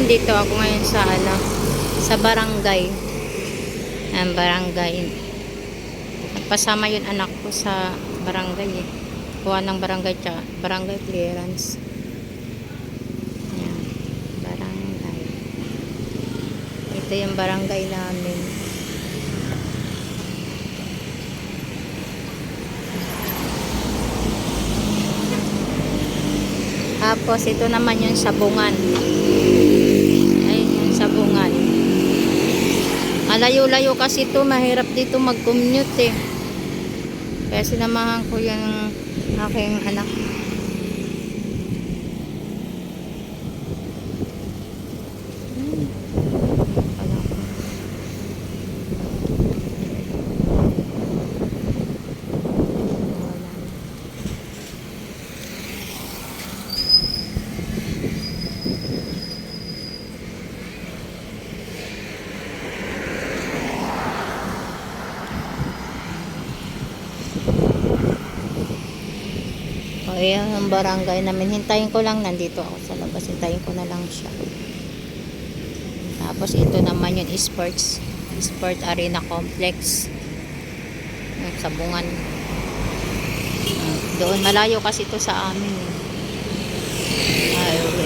dito ako ngayon sa ano, sa barangay. Ang barangay. Nagpasama yun anak ko sa barangay eh. Kuha ng barangay tsaka barangay clearance. Ayan, barangay. Ito yung barangay namin. Tapos ito naman yung sabungan. Ayun yung sabungan. Malayo-layo kasi ito, mahirap dito mag-commute eh. Kaya sinamahan ko yung aking anak. O, ayan ang barangay namin. Hintayin ko lang, nandito ako sa labas. Hintayin ko na lang siya. Tapos ito naman yung Sport Arena Complex. Yung sabungan. Doon malayo kasi ito sa amin. Ayun.